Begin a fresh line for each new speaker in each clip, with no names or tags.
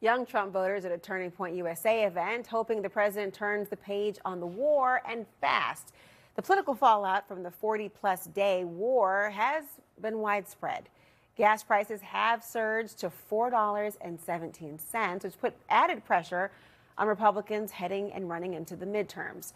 Young Trump voters at a Turning Point USA event hoping the president turns the page on the war and fast. The political fallout from the 40-plus day war has been widespread. Gas prices have surged to $4.17, which put added pressure on Republicans heading and running into the midterms.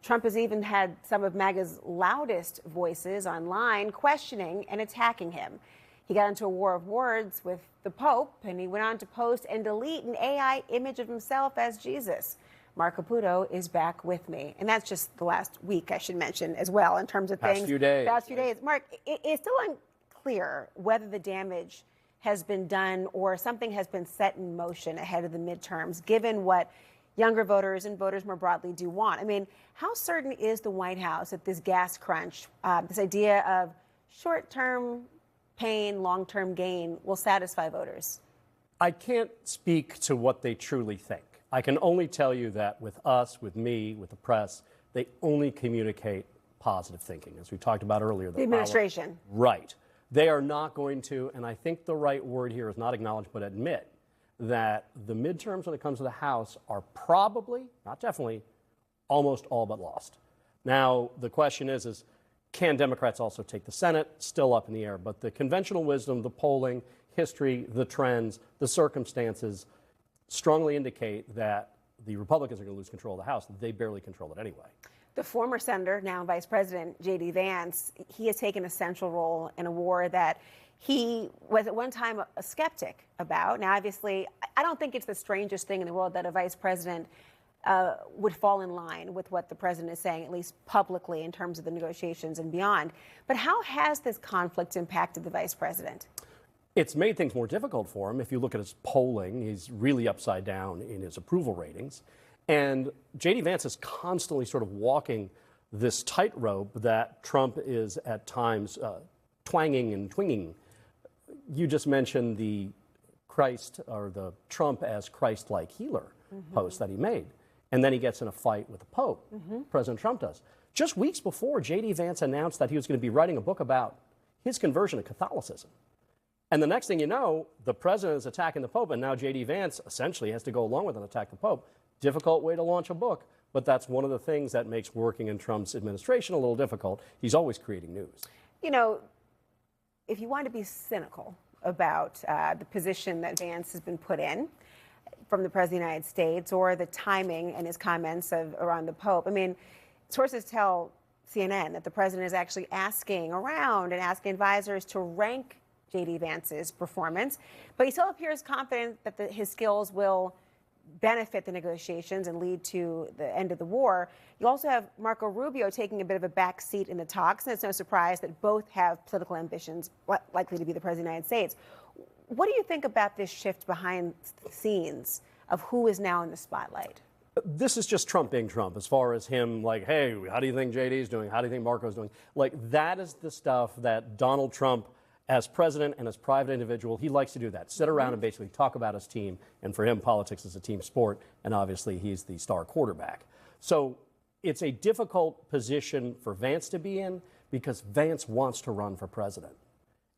Trump has even had some of MAGA's loudest voices online questioning and attacking him. He got into a war of words with the Pope, and he went on to post and delete an AI image of himself as Jesus. Marc Caputo is back with me. And that's just the last week, I should mention, as well, in terms of
Past few days.
Past few days. Marc, it's still unclear whether the damage has been done or something has been set in motion ahead of the midterms, given what younger voters and voters more broadly do want. I mean, how certain is the White House that this gas crunch, this idea of short-term pain, long-term gain, will satisfy voters?
I can't speak to what they truly think. I can only tell you that with us, with me, with the press, they only communicate positive thinking, as we talked about earlier.
The administration.
Right. They are not going to, and I think the right word here is not acknowledge, but admit that the midterms when it comes to the House are probably, not definitely, almost all but lost. Now, the question is can Democrats also take the Senate? Still up in the air. But the conventional wisdom, the polling, history, the trends, the circumstances strongly indicate that the Republicans are going to lose control of the House. They barely control it anyway.
The former senator, now Vice President J.D. Vance, he has taken a central role in a war that he was at one time a skeptic about. Now, obviously, I don't think it's the strangest thing in the world that a vice president would fall in line with what the president is saying, at least publicly, in terms of the negotiations and beyond. But how has this conflict impacted the vice president?
It's made things more difficult for him. If you look at his polling, he's really upside down in his approval ratings. And J.D. Vance is constantly sort of walking this tightrope that Trump is at times twanging and twinging. You just mentioned the Christ, or the Trump as Christ-like healer post that he made. And then he gets in a fight with the Pope. President Trump does. Just weeks before, J.D. Vance announced that he was going to be writing a book about his conversion to Catholicism. And the next thing you know, the president is attacking the Pope, and now J.D. Vance essentially has to go along with and attack the Pope. Difficult way to launch a book, but that's one of the things that makes working in Trump's administration a little difficult. He's always creating news.
You know, if you want to be cynical about the position that Vance has been put in from the President of the United States, or the timing and his comments around the Pope, I mean, sources tell CNN that the president is actually asking around and asking advisors to rank J.D. Vance's performance, but he still appears confident that his skills will benefit the negotiations and lead to the end of the war. You also have Marco Rubio taking a bit of a back seat in the talks, and it's no surprise that both have political ambitions, likely to be the President of the United States. What do you think about this shift behind the scenes of who is now in the spotlight?
This is just Trump being Trump, as far as him, like, hey, how do you think JD's doing? How do you think Marco's doing? Like, that is the stuff that Donald Trump, as president and as private individual, he likes to do that. Sit around and basically talk about his team. And for him, politics is a team sport. And obviously, he's the star quarterback. So it's a difficult position for Vance to be in because Vance wants to run for president.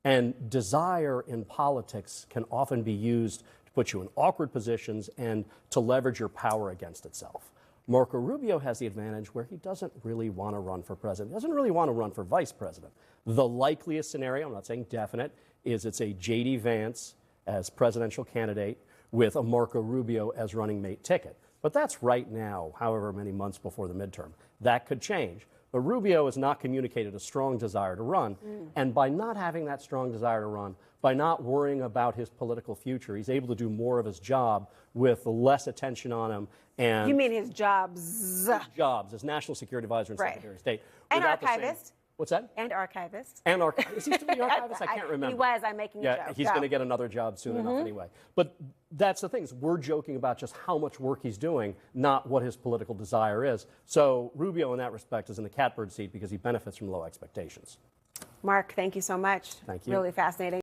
And desire in politics can often be used to put you in awkward positions and to leverage your power against itself. Marco Rubio has the advantage where he doesn't really want to run for president. He doesn't really want to run for vice president. The likeliest scenario, I'm not saying definite, is it's a J.D. Vance as presidential candidate with a Marco Rubio as running mate ticket. But that's right now, however many months before the midterm. That could change. But Rubio has not communicated a strong desire to run. And by not having that strong desire to run, by not worrying about his political future, he's able to do more of his job with less attention on him. And
you mean his jobs?
His jobs as National Security Advisor and Secretary of State.
And archivist.
What's that?
And archivist.
And archivist. Is he still the archivist? I can't remember.
He was. I'm making a joke.
He's going to get another job soon enough anyway. But that's the thing. We're joking about just how much work he's doing, not what his political desire is. So Rubio, in that respect, is in the catbird seat because he benefits from low expectations.
Marc, thank you so much.
Thank you.
Really fascinating.